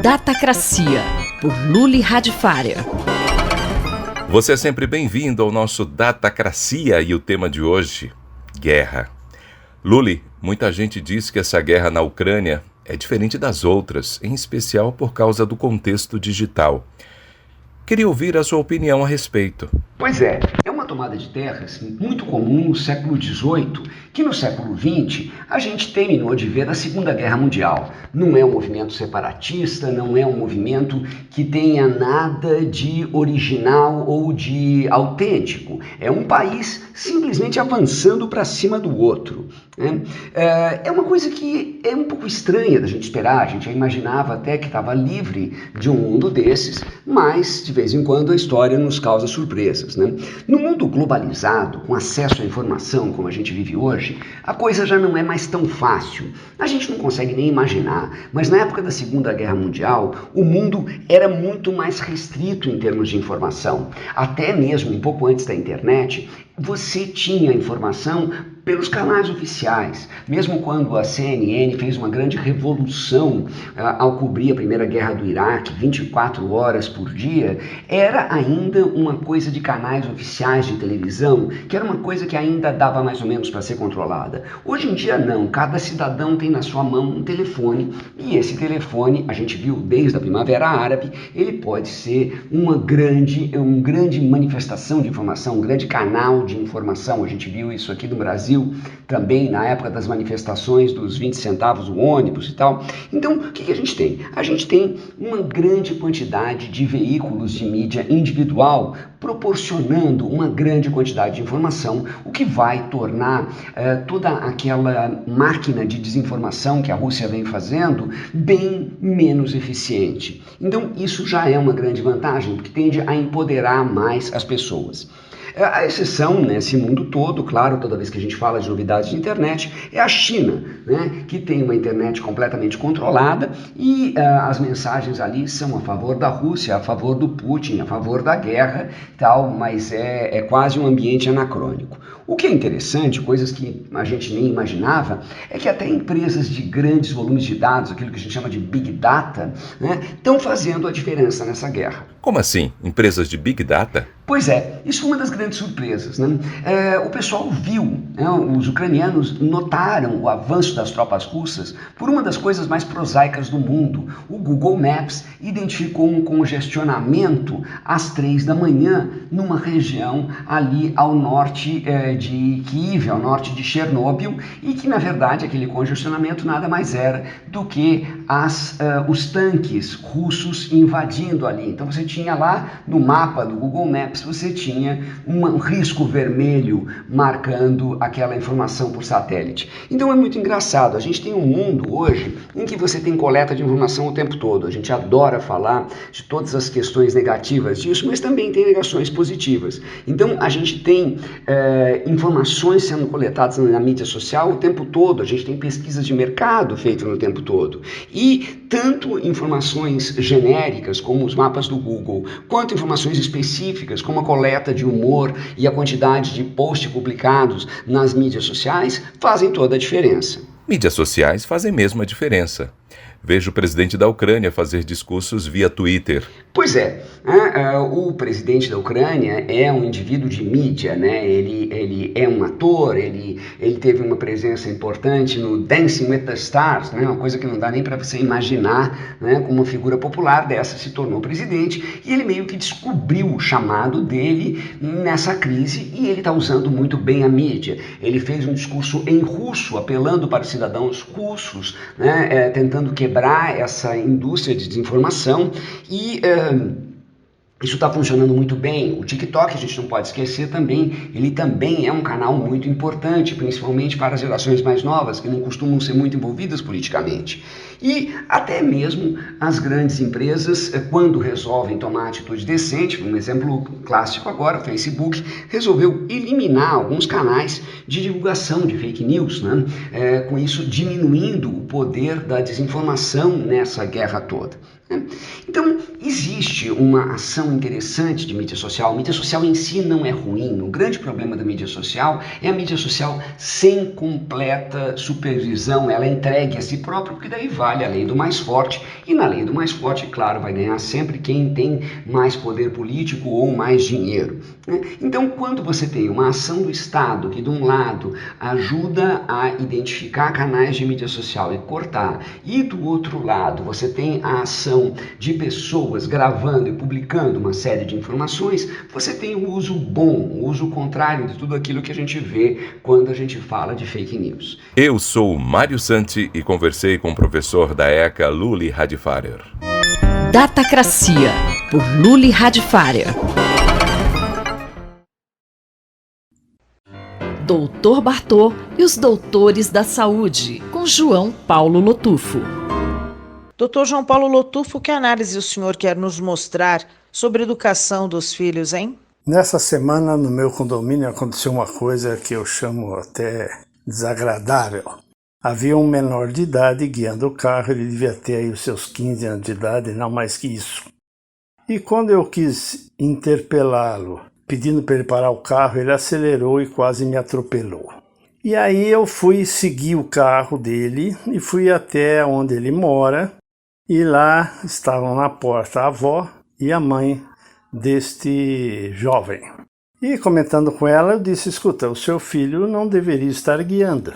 Datacracia, por Luli Radifária. Você é sempre bem-vindo ao nosso Datacracia e o tema de hoje, guerra. Luli, muita gente diz que essa guerra na Ucrânia é diferente das outras, em especial por causa do contexto digital. Queria ouvir a sua opinião a respeito. Pois é uma tomada de terras muito comum no século XVIII, que no século XX a gente terminou de ver na Segunda Guerra Mundial. Não é um movimento separatista, não é um movimento que tenha nada de original ou de autêntico. É um país simplesmente avançando para cima do outro. É uma coisa que é um pouco estranha da gente esperar. A gente já imaginava até que estava livre de um mundo desses, mas de vez em quando a história nos causa surpresas, né? No mundo globalizado, com acesso à informação como a gente vive hoje, a coisa já não é mais tão fácil. A gente não consegue nem imaginar, mas na época da Segunda Guerra Mundial, o mundo era muito mais restrito em termos de informação. Até mesmo um pouco antes da internet, você tinha informação pelos canais oficiais. Mesmo quando a CNN fez uma grande revolução ao cobrir a Primeira Guerra do Iraque, 24 horas por dia, era ainda uma coisa de canais oficiais de televisão, que era uma coisa que ainda dava mais ou menos para ser controlada. Hoje em dia não, cada cidadão tem na sua mão um telefone, e esse telefone, a gente viu desde a Primavera Árabe, ele pode ser uma grande manifestação de informação, um grande canal de informação. A gente viu isso aqui no Brasil também na época das manifestações dos 20 centavos o ônibus e tal. Então, o que a gente tem? A gente tem uma grande quantidade de veículos de mídia individual proporcionando uma grande quantidade de informação, o que vai tornar toda aquela máquina de desinformação que a Rússia vem fazendo bem menos eficiente. Então, isso já é uma grande vantagem, porque tende a empoderar mais as pessoas. A exceção nesse mundo todo, claro, toda vez que a gente fala de novidades de internet, é a China, né, que tem uma internet completamente controlada e as mensagens ali são a favor da Rússia, a favor do Putin, a favor da guerra e tal, mas é quase um ambiente anacrônico. O que é interessante, coisas que a gente nem imaginava, é que até empresas de grandes volumes de dados, aquilo que a gente chama de Big Data, né, estão fazendo a diferença nessa guerra. Como assim? Empresas de Big Data? Pois é, isso foi uma das grandes surpresas, né? O pessoal viu, né, os ucranianos notaram o avanço das tropas russas por uma das coisas mais prosaicas do mundo. O Google Maps identificou um congestionamento às 3 da manhã numa região ali ao norte de Kiev, ao norte de Chernobyl, e que na verdade aquele congestionamento nada mais era do que os tanques russos invadindo ali. Então você tinha lá no mapa do Google Maps, você tinha um risco vermelho marcando aquela informação por satélite. Então é muito engraçado, a gente tem um mundo hoje em que você tem coleta de informação o tempo todo. A gente adora falar de todas as questões negativas disso, mas também tem negações positivas. Então a gente tem informações sendo coletadas na mídia social o tempo todo, a gente tem pesquisas de mercado feitas no tempo todo. E tanto informações genéricas, como os mapas do Google, quanto informações específicas, como a coleta de humor e a quantidade de posts publicados nas mídias sociais, fazem toda a diferença. Mídias sociais fazem mesmo a diferença. Vejo o presidente da Ucrânia fazer discursos via Twitter. Pois é, o presidente da Ucrânia é um indivíduo de mídia, né? Ele é um ator, ele teve uma presença importante no Dancing with the Stars, né? Uma coisa que não dá nem para você imaginar, né? Como uma figura popular dessa se tornou presidente, e ele meio que descobriu o chamado dele nessa crise, e ele está usando muito bem a mídia. Ele fez um discurso em russo, apelando para os cidadãos russos, né? Tentando quebrar essa indústria de desinformação, e isso está funcionando muito bem. O TikTok, a gente não pode esquecer também, ele também é um canal muito importante, principalmente para as gerações mais novas, que não costumam ser muito envolvidas politicamente. E até mesmo as grandes empresas, quando resolvem tomar atitude decente, um exemplo clássico agora, o Facebook, resolveu eliminar alguns canais de divulgação de fake news, né? Com isso diminuindo o poder da desinformação nessa guerra toda. né? Então, existe uma ação interessante de mídia social. A mídia social em si não é ruim. O grande problema da mídia social é a mídia social sem completa supervisão. Ela é entregue a si própria, porque daí vale a lei do mais forte. E na lei do mais forte, claro, vai ganhar sempre quem tem mais poder político ou mais dinheiro, né? Então, quando você tem uma ação do Estado que, de um lado, ajuda a identificar canais de mídia social e cortar, e do outro lado, você tem a ação de pessoas gravando e publicando uma série de informações, você tem o uso bom, o uso contrário de tudo aquilo que a gente vê quando a gente fala de fake news. Eu sou Mário Santi e conversei com o professor da ECA, Luli Radifárer. Datacracia, por Luli Radifárer. Doutor Bartô e os Doutores da Saúde, com João Paulo Lotufo. Doutor João Paulo Lotufo, que análise o senhor quer nos mostrar sobre a educação dos filhos, hein? Nessa semana, no meu condomínio, aconteceu uma coisa que eu chamo até desagradável. Havia um menor de idade guiando o carro, ele devia ter aí os seus 15 anos de idade, não mais que isso. E quando eu quis interpelá-lo, pedindo para ele parar o carro, ele acelerou e quase me atropelou. E aí eu fui seguir o carro dele e fui até onde ele mora, e lá estavam na porta a avó e a mãe deste jovem. E comentando com ela, eu disse: escuta, o seu filho não deveria estar guiando.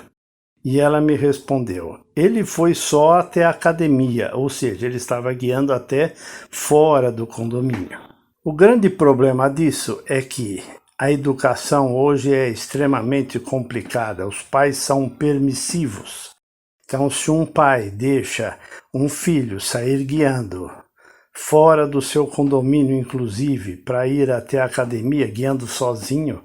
E ela me respondeu: ele foi só até a academia, ou seja, ele estava guiando até fora do condomínio. O grande problema disso é que a educação hoje é extremamente complicada, os pais são permissivos. Então, se um pai deixa um filho sair guiando fora do seu condomínio, inclusive, para ir até a academia guiando sozinho,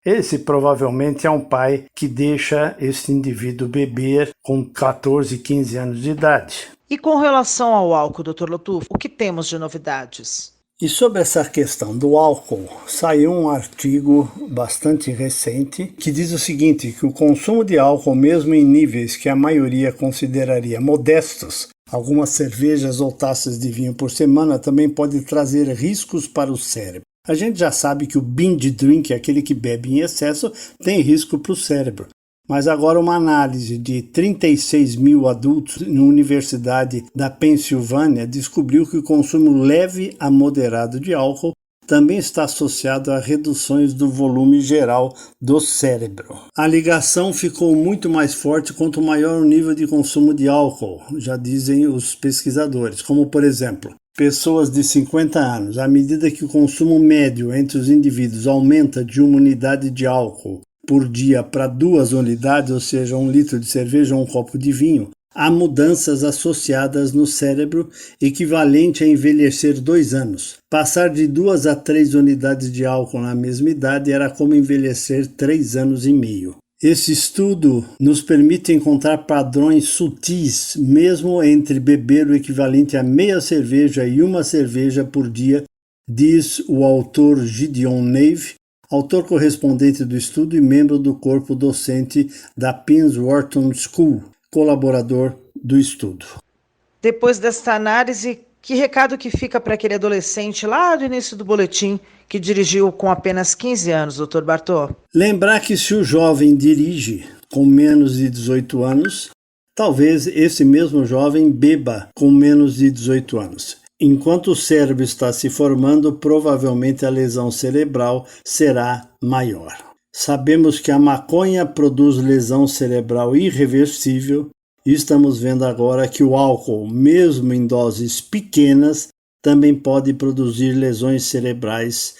esse provavelmente é um pai que deixa esse indivíduo beber com 14, 15 anos de idade. E com relação ao álcool, doutor Lotufo, o que temos de novidades? E sobre essa questão do álcool, saiu um artigo bastante recente que diz o seguinte, que o consumo de álcool, mesmo em níveis que a maioria consideraria modestos, algumas cervejas ou taças de vinho por semana, também pode trazer riscos para o cérebro. A gente já sabe que o binge drink, aquele que bebe em excesso, tem risco para o cérebro. Mas agora uma análise de 36 mil adultos na Universidade da Pensilvânia descobriu que o consumo leve a moderado de álcool também está associado a reduções do volume geral do cérebro. A ligação ficou muito mais forte quanto maior o nível de consumo de álcool, já dizem os pesquisadores, como por exemplo, pessoas de 50 anos, à medida que o consumo médio entre os indivíduos aumenta de 1 unidade de álcool por dia para 2 unidades, ou seja, 1 litro de cerveja ou 1 copo de vinho, há mudanças associadas no cérebro equivalente a envelhecer 2 anos. Passar de 2 a 3 unidades de álcool na mesma idade era como envelhecer 3 anos e meio. Esse estudo nos permite encontrar padrões sutis, mesmo entre beber o equivalente a meia cerveja e 1 cerveja por dia, diz o autor Gideon Nave, autor correspondente do estudo e membro do corpo docente da Penn Wharton School, colaborador do estudo. Depois desta análise, que recado que fica para aquele adolescente lá do início do boletim que dirigiu com apenas 15 anos, doutor Bartô? Lembrar que se o jovem dirige com menos de 18 anos, talvez esse mesmo jovem beba com menos de 18 anos. Enquanto o cérebro está se formando, provavelmente a lesão cerebral será maior. Sabemos que a maconha produz lesão cerebral irreversível e estamos vendo agora que o álcool, mesmo em doses pequenas, também pode produzir lesões cerebrais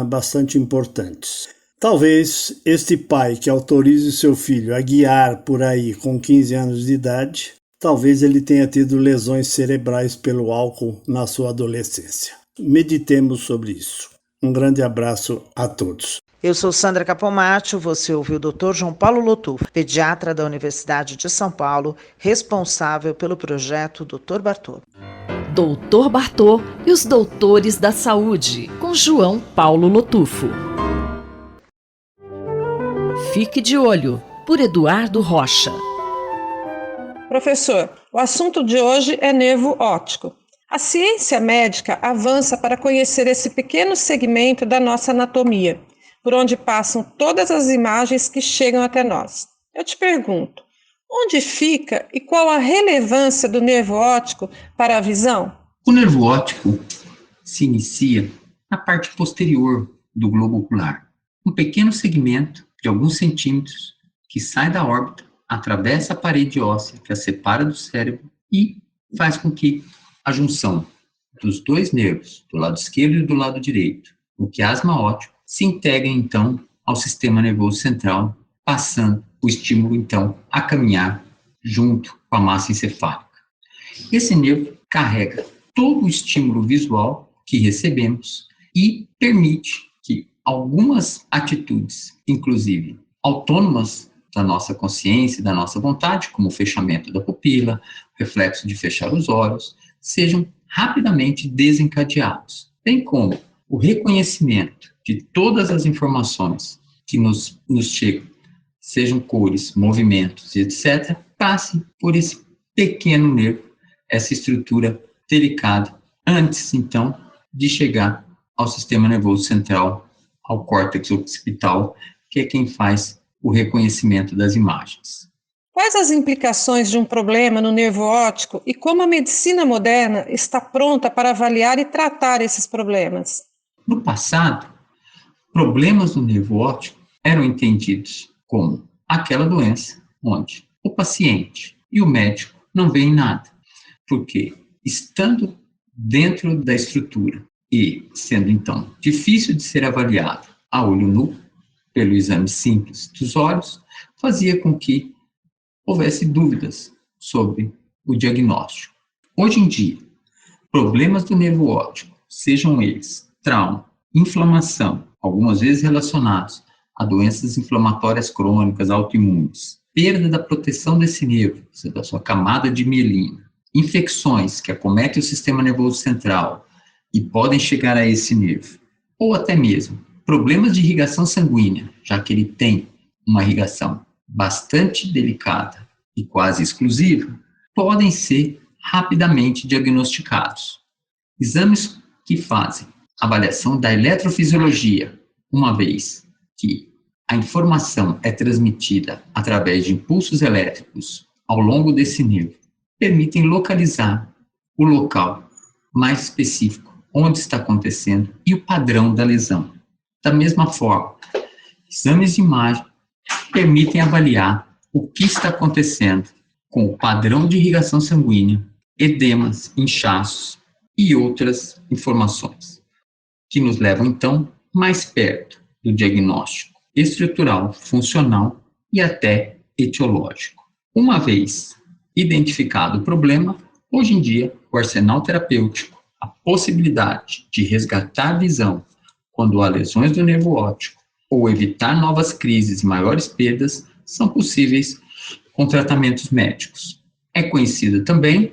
bastante importantes. Talvez este pai que autorize seu filho a guiar por aí com 15 anos de idade, talvez ele tenha tido lesões cerebrais pelo álcool na sua adolescência. Meditemos sobre isso. Um grande abraço a todos. Eu sou Sandra Capomatto, você ouviu o Dr. João Paulo Lotufo, pediatra da Universidade de São Paulo, responsável pelo projeto Dr. Bartô. Doutor Bartô e os Doutores da Saúde, com João Paulo Lotufo. Fique de olho, por Eduardo Rocha. Professor, o assunto de hoje é nervo óptico. A ciência médica avança para conhecer esse pequeno segmento da nossa anatomia, por onde passam todas as imagens que chegam até nós. Eu te pergunto, onde fica e qual a relevância do nervo óptico para a visão? O nervo óptico se inicia na parte posterior do globo ocular, um pequeno segmento de alguns centímetros que sai da órbita, atravessa a parede óssea que a separa do cérebro e faz com que a junção dos dois nervos, do lado esquerdo e do lado direito, o quiasma óptico, se integrem então ao sistema nervoso central, passando o estímulo então a caminhar junto com a massa encefálica. Esse nervo carrega todo o estímulo visual que recebemos e permite que algumas atitudes, inclusive autônomas da nossa consciência e da nossa vontade, como o fechamento da pupila, o reflexo de fechar os olhos, sejam rapidamente desencadeados, bem como o reconhecimento de todas as informações que nos chegam, sejam cores, movimentos, etc., passe por esse pequeno nervo, essa estrutura delicada, antes, então, de chegar ao sistema nervoso central, ao córtex occipital, que é quem faz o reconhecimento das imagens. Quais as implicações de um problema no nervo óptico e como a medicina moderna está pronta para avaliar e tratar esses problemas? No passado, problemas no nervo óptico eram entendidos como aquela doença onde o paciente e o médico não veem nada, porque estando dentro da estrutura e sendo então difícil de ser avaliado a olho nu, pelo exame simples dos olhos, fazia com que houvesse dúvidas sobre o diagnóstico. Hoje em dia, problemas do nervo óptico, sejam eles trauma, inflamação, algumas vezes relacionados a doenças inflamatórias crônicas autoimunes, perda da proteção desse nervo, da sua camada de mielina, infecções que acometem o sistema nervoso central e podem chegar a esse nervo, ou até mesmo problemas de irrigação sanguínea, já que ele tem uma irrigação bastante delicada e quase exclusiva, podem ser rapidamente diagnosticados. Exames que fazem avaliação da eletrofisiologia, uma vez que a informação é transmitida através de impulsos elétricos ao longo desse nervo, permitem localizar o local mais específico, onde está acontecendo e o padrão da lesão. Da mesma forma, exames de imagem permitem avaliar o que está acontecendo com o padrão de irrigação sanguínea, edemas, inchaços e outras informações, que nos levam, então, mais perto do diagnóstico estrutural, funcional e até etiológico. Uma vez identificado o problema, hoje em dia, o arsenal terapêutico, a possibilidade de resgatar a visão quando há lesões do nervo óptico ou evitar novas crises e maiores perdas, são possíveis com tratamentos médicos. É conhecida também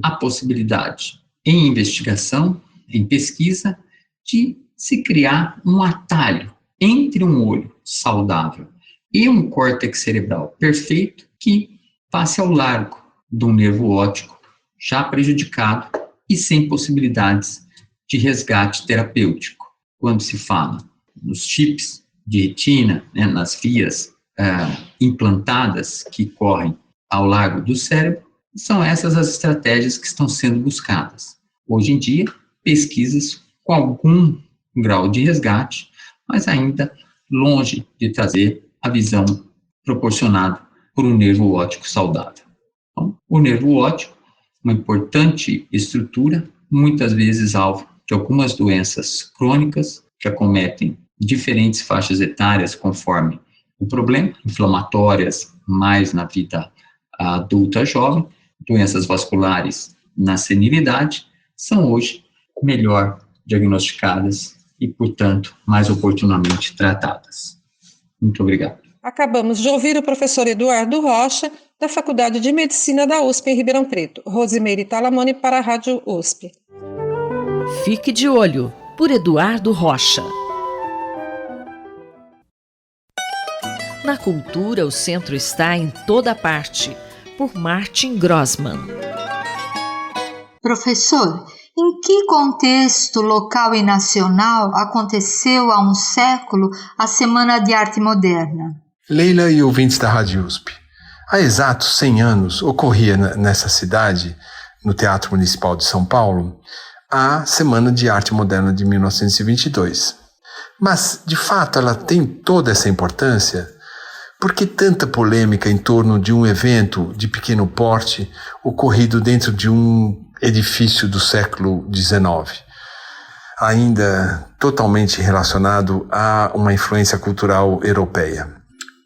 a possibilidade, em investigação, em pesquisa, de se criar um atalho entre um olho saudável e um córtex cerebral perfeito que passe ao largo de um nervo óptico já prejudicado e sem possibilidades de resgate terapêutico. Quando se fala nos chips de retina, nas vias implantadas que correm ao largo do cérebro, são essas as estratégias que estão sendo buscadas. Hoje em dia, pesquisas com algum grau de resgate, mas ainda longe de trazer a visão proporcionada por um nervo óptico saudável. Então, o nervo óptico, uma importante estrutura, muitas vezes alvo de algumas doenças crônicas que acometem diferentes faixas etárias conforme o problema, inflamatórias mais na vida adulta jovem, doenças vasculares na senilidade, são hoje melhor diagnosticadas e, portanto, mais oportunamente tratadas. Muito obrigado. Acabamos de ouvir o professor Eduardo Rocha, da Faculdade de Medicina da USP em Ribeirão Preto. Rosimeire Talamone para a Rádio USP. Fique de olho, por Eduardo Rocha. Na cultura, o centro está em toda parte, por Martin Grossmann. Professor, em que contexto local e nacional aconteceu há um século a Semana de Arte Moderna? Leila e ouvintes da Rádio USP, há exatos 100 anos ocorria nessa cidade, no Teatro Municipal de São Paulo, a Semana de Arte Moderna de 1922. Mas, de fato, ela tem toda essa importância? Por que tanta polêmica em torno de um evento de pequeno porte ocorrido dentro de um edifício do século XIX, ainda totalmente relacionado a uma influência cultural europeia?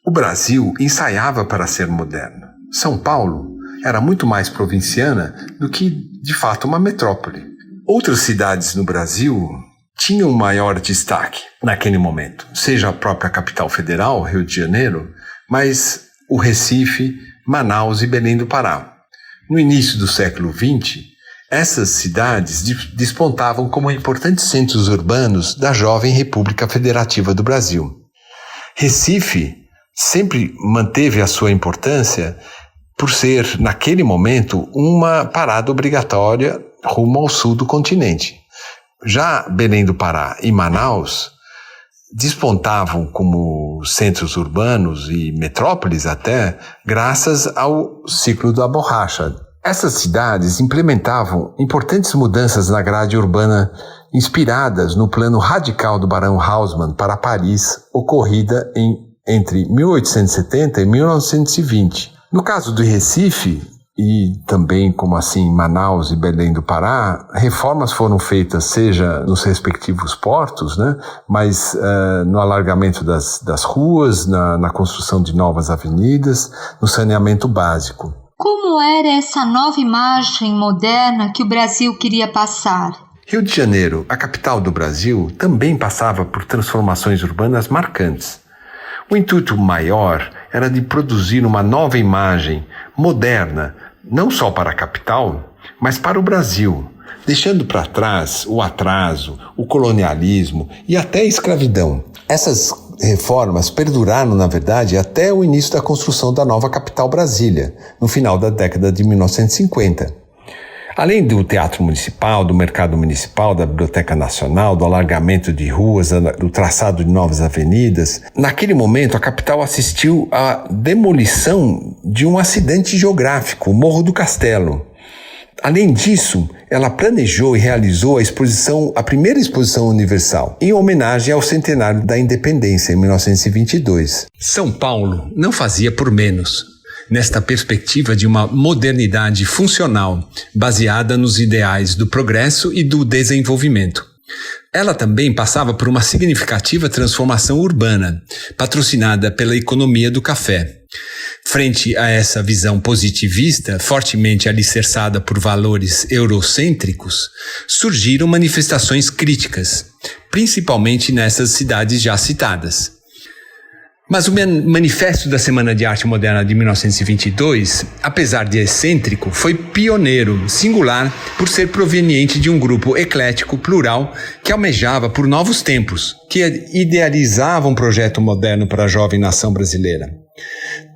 O Brasil ensaiava para ser moderno. São Paulo era muito mais provinciana do que, de fato, uma metrópole. Outras cidades no Brasil tinham maior destaque naquele momento, seja a própria capital federal, Rio de Janeiro, mas o Recife, Manaus e Belém do Pará. No início do século XX, essas cidades despontavam como importantes centros urbanos da jovem República Federativa do Brasil. Recife sempre manteve a sua importância por ser, naquele momento, uma parada obrigatória rumo ao sul do continente. Já Belém do Pará e Manaus despontavam como centros urbanos e metrópoles até, graças ao ciclo da borracha. Essas cidades implementavam importantes mudanças na grade urbana inspiradas no plano radical do Barão Haussmann para Paris, ocorrida entre 1870 e 1920. No caso do Recife, e também como assim Manaus e Belém do Pará, reformas foram feitas seja nos respectivos portos, mas no alargamento das ruas, na construção de novas avenidas, no saneamento básico. Como era essa nova imagem moderna que o Brasil queria passar? Rio de Janeiro, a capital do Brasil, também passava por transformações urbanas marcantes. O intuito maior era de produzir uma nova imagem moderna, não só para a capital, mas para o Brasil, deixando para trás o atraso, o colonialismo e até a escravidão. Essas reformas perduraram, na verdade, até o início da construção da nova capital Brasília, no final da década de 1950. Além do Teatro Municipal, do Mercado Municipal, da Biblioteca Nacional, do alargamento de ruas, do traçado de novas avenidas, naquele momento a capital assistiu à demolição de um acidente geográfico, o Morro do Castelo. Além disso, ela planejou e realizou a primeira exposição universal, em homenagem ao centenário da independência, em 1922. São Paulo não fazia por menos, nesta perspectiva de uma modernidade funcional, baseada nos ideais do progresso e do desenvolvimento. Ela também passava por uma significativa transformação urbana, patrocinada pela economia do café. Frente a essa visão positivista, fortemente alicerçada por valores eurocêntricos, surgiram manifestações críticas, principalmente nessas cidades já citadas. Mas o Manifesto da Semana de Arte Moderna de 1922, apesar de excêntrico, foi pioneiro, singular, por ser proveniente de um grupo eclético, plural, que almejava por novos tempos, que idealizava um projeto moderno para a jovem nação brasileira.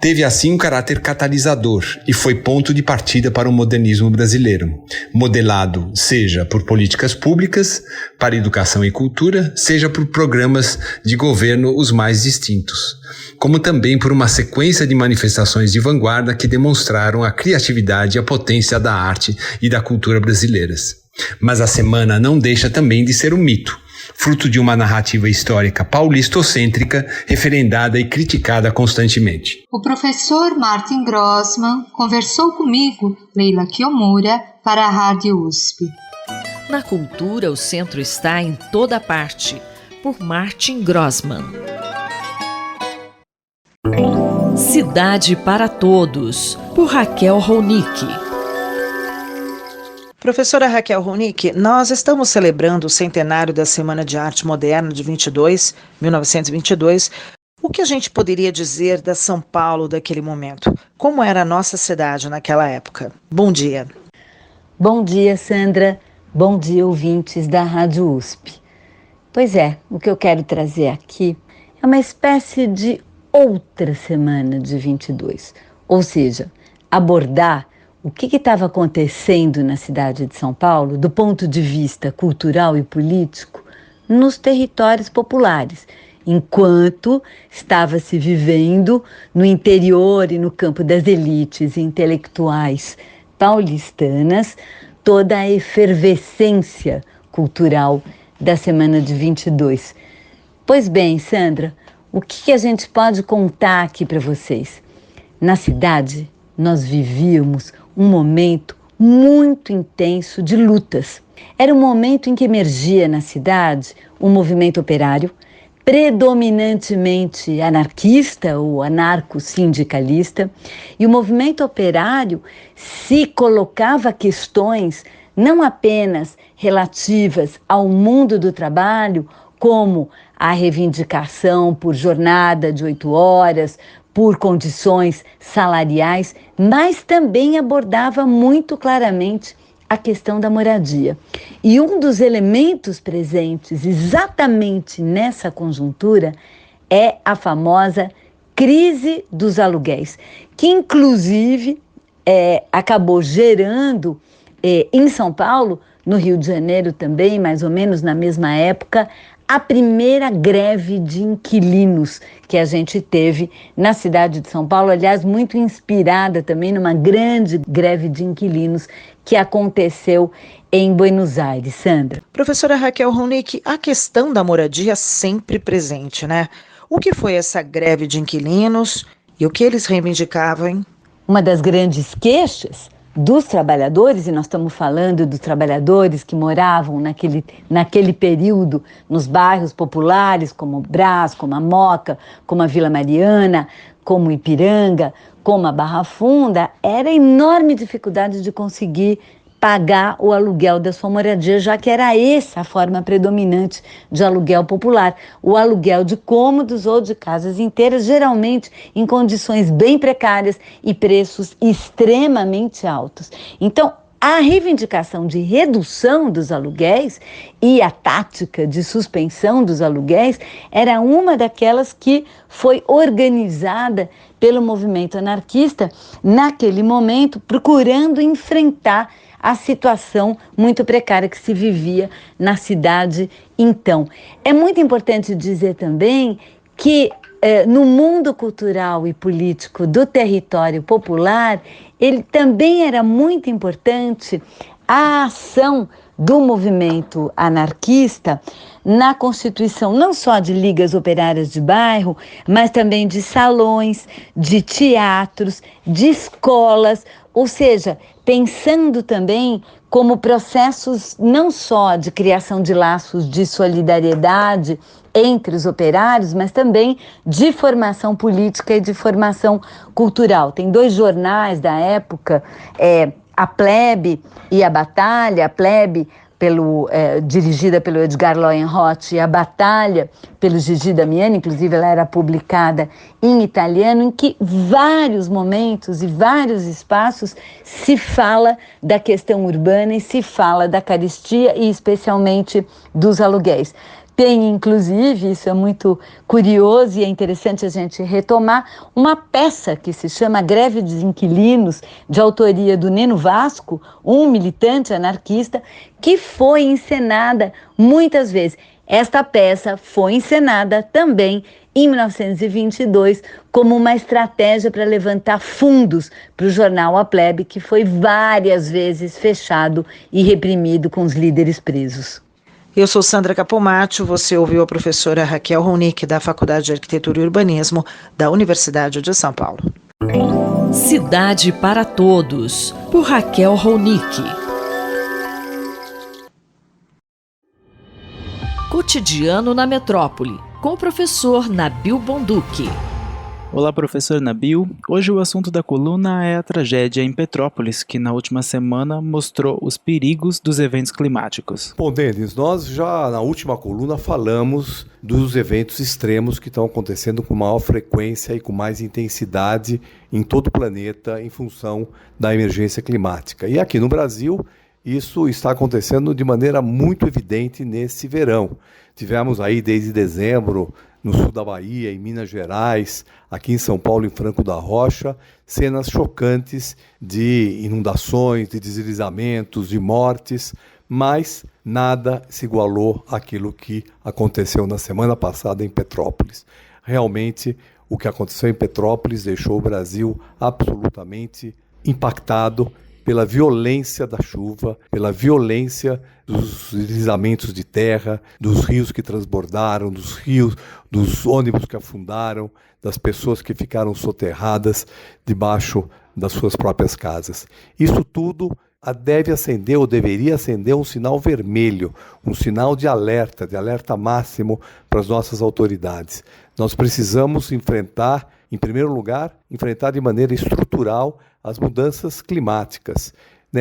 Teve assim um caráter catalisador e foi ponto de partida para o modernismo brasileiro, modelado seja por políticas públicas, para educação e cultura, seja por programas de governo os mais distintos, como também por uma sequência de manifestações de vanguarda que demonstraram a criatividade e a potência da arte e da cultura brasileiras. Mas a semana não deixa também de ser um mito, fruto de uma narrativa histórica paulistocêntrica, referendada e criticada constantemente. O professor Martin Grossmann conversou comigo, Leila Kiyomura, para a Rádio USP. Na cultura, o centro está em toda parte, por Martin Grossmann. Cidade para Todos, por Raquel Ronick. Professora Raquel Ronick, nós estamos celebrando o centenário da Semana de Arte Moderna de 1922. O que a gente poderia dizer da São Paulo daquele momento? Como era a nossa cidade naquela época? Bom dia. Bom dia, Sandra. Bom dia, ouvintes da Rádio USP. Pois é, o que eu quero trazer aqui é uma espécie de outra semana de 22, ou seja, abordar o que estava acontecendo na cidade de São Paulo, do ponto de vista cultural e político, nos territórios populares, enquanto estava se vivendo no interior e no campo das elites intelectuais paulistanas, toda a efervescência cultural da semana de 22. Pois bem, Sandra, o que a gente pode contar aqui para vocês? Na cidade, nós vivíamos um momento muito intenso de lutas. Era um momento em que emergia na cidade um movimento operário, predominantemente anarquista ou anarco-sindicalista, e o movimento operário se colocava questões não apenas relativas ao mundo do trabalho, como a reivindicação por jornada de 8 horas, por condições salariais, mas também abordava muito claramente a questão da moradia. E um dos elementos presentes exatamente nessa conjuntura é a famosa crise dos aluguéis, que inclusive acabou gerando em São Paulo, no Rio de Janeiro também, mais ou menos na mesma época, a primeira greve de inquilinos que a gente teve na cidade de São Paulo, aliás, muito inspirada também numa grande greve de inquilinos que aconteceu em Buenos Aires. Sandra. Professora Raquel Ronick, a questão da moradia sempre presente, né? O que foi essa greve de inquilinos e o que eles reivindicavam, hein? Uma das grandes queixas dos trabalhadores, e nós estamos falando dos trabalhadores que moravam naquele período nos bairros populares, como o Brás, como a Moca, como a Vila Mariana, como Ipiranga, como a Barra Funda, era a enorme dificuldade de conseguir pagar o aluguel da sua moradia, já que era essa a forma predominante de aluguel popular, o aluguel de cômodos ou de casas inteiras, geralmente em condições bem precárias e preços extremamente altos. Então, a reivindicação de redução dos aluguéis e a tática de suspensão dos aluguéis era uma daquelas que foi organizada pelo movimento anarquista naquele momento, procurando enfrentar a situação muito precária que se vivia na cidade então. É muito importante dizer também que no mundo cultural e político do território popular, ele também era muito importante a ação do movimento anarquista na constituição não só de ligas operárias de bairro, mas também de salões, de teatros, de escolas, ou seja, pensando também como processos não só de criação de laços de solidariedade entre os operários, mas também de formação política e de formação cultural. Tem 2 jornais da época, a Plebe e a Batalha, a Plebe dirigida pelo Edgar Loyenroth, e a Batalha pelo Gigi Damiani, inclusive ela era publicada em italiano, em que vários momentos e vários espaços se fala da questão urbana e se fala da carestia e especialmente dos aluguéis. Tem, inclusive, isso é muito curioso e é interessante a gente retomar, uma peça que se chama Greve dos Inquilinos, de autoria do Neno Vasco, um militante anarquista, que foi encenada muitas vezes. Esta peça foi encenada também em 1922 como uma estratégia para levantar fundos para o jornal A Plebe, que foi várias vezes fechado e reprimido com os líderes presos. Eu sou Sandra Capomatto, você ouviu a professora Raquel Ronick, da Faculdade de Arquitetura e Urbanismo da Universidade de São Paulo. Cidade para Todos, por Raquel Ronick. Cotidiano na Metrópole, com o professor Nabil Bonduki. Olá, professor Nabil. Hoje o assunto da coluna é a tragédia em Petrópolis, que na última semana mostrou os perigos dos eventos climáticos. Bom, Denis, nós já na última coluna falamos dos eventos extremos que estão acontecendo com maior frequência e com mais intensidade em todo o planeta em função da emergência climática. E aqui no Brasil, isso está acontecendo de maneira muito evidente nesse verão. Tivemos aí desde dezembro no sul da Bahia, em Minas Gerais, aqui em São Paulo, em Franco da Rocha, cenas chocantes de inundações, de deslizamentos, de mortes, mas nada se igualou àquilo que aconteceu na semana passada em Petrópolis. Realmente, o que aconteceu em Petrópolis deixou o Brasil absolutamente impactado pela violência da chuva, pela violência dos deslizamentos de terra, dos rios que transbordaram, dos ônibus que afundaram, das pessoas que ficaram soterradas debaixo das suas próprias casas. Isso tudo deve acender ou deveria acender um sinal vermelho, um sinal de alerta máximo para as nossas autoridades. Nós precisamos enfrentar, em primeiro lugar, de maneira estrutural as mudanças climáticas.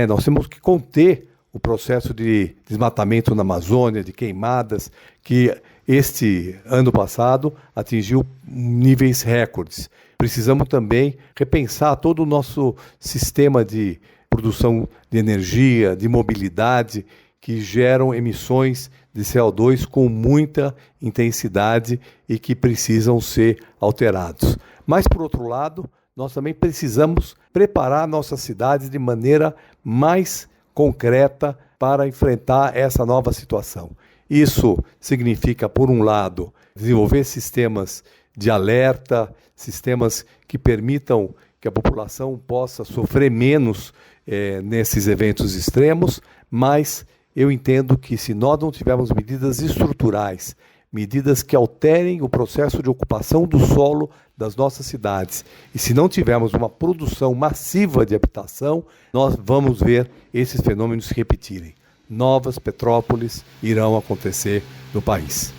Nós temos que conter o processo de desmatamento na Amazônia, de queimadas, que este ano passado atingiu níveis recordes. Precisamos também repensar todo o nosso sistema de produção de energia, de mobilidade, que geram emissões de CO2 com muita intensidade e que precisam ser alterados. Mas, por outro lado, nós também precisamos preparar nossas cidades de maneira mais concreta para enfrentar essa nova situação. Isso significa, por um lado, desenvolver sistemas de alerta, sistemas que permitam que a população possa sofrer menos nesses eventos extremos, mas eu entendo que se nós não tivermos medidas estruturais, medidas que alterem o processo de ocupação do solo das nossas cidades, e se não tivermos uma produção massiva de habitação, nós vamos ver esses fenômenos se repetirem. Novas Petrópolis irão acontecer no país.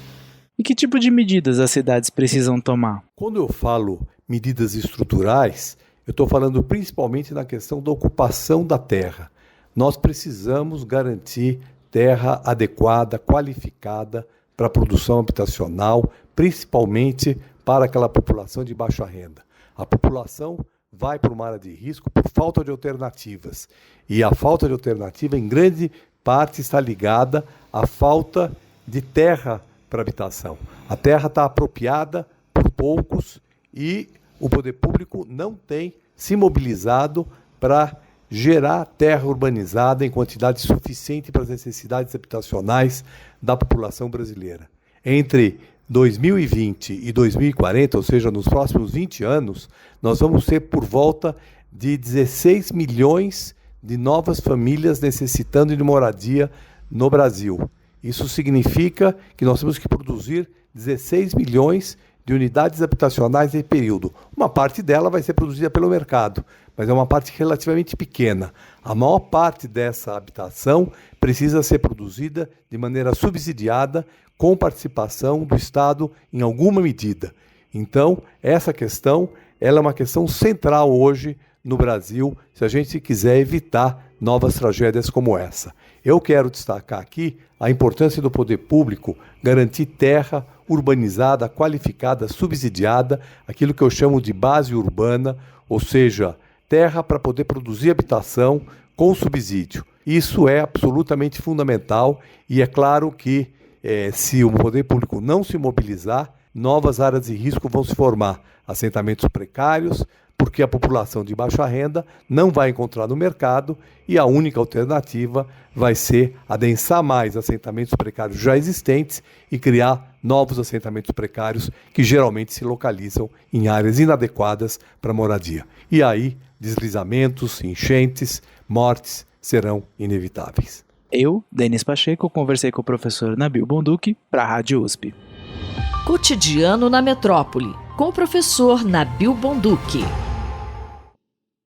E que tipo de medidas as cidades precisam tomar? Quando eu falo medidas estruturais, eu estou falando principalmente na questão da ocupação da terra. Nós precisamos garantir terra adequada, qualificada para a produção habitacional, principalmente para aquela população de baixa renda. A população vai para uma área de risco por falta de alternativas. E a falta de alternativa, em grande parte, está ligada à falta de terra para habitação. A terra está apropriada por poucos e o poder público não tem se mobilizado para gerar terra urbanizada em quantidade suficiente para as necessidades habitacionais da população brasileira. Entre 2020 e 2040, ou seja, nos próximos 20 anos, nós vamos ter por volta de 16 milhões de novas famílias necessitando de moradia no Brasil. Isso significa que nós temos que produzir 16 milhões de unidades habitacionais em período. Uma parte dela vai ser produzida pelo mercado, mas é uma parte relativamente pequena. A maior parte dessa habitação precisa ser produzida de maneira subsidiada, com participação do Estado em alguma medida. Então, essa questão ela é uma questão central hoje no Brasil, se a gente quiser evitar novas tragédias como essa. Eu quero destacar aqui a importância do poder público garantir terra urbanizada, qualificada, subsidiada, aquilo que eu chamo de base urbana, ou seja, terra para poder produzir habitação com subsídio. Isso é absolutamente fundamental e é claro que se o poder público não se mobilizar, novas áreas de risco vão se formar, assentamentos precários, porque a população de baixa renda não vai encontrar no mercado e a única alternativa vai ser adensar mais assentamentos precários já existentes e criar novos assentamentos precários que geralmente se localizam em áreas inadequadas para moradia. E aí, deslizamentos, enchentes, mortes serão inevitáveis. Eu, Denis Pacheco, conversei com o professor Nabil Bonduki para a Rádio USP. Cotidiano na Metrópole, com o professor Nabil Bonduki.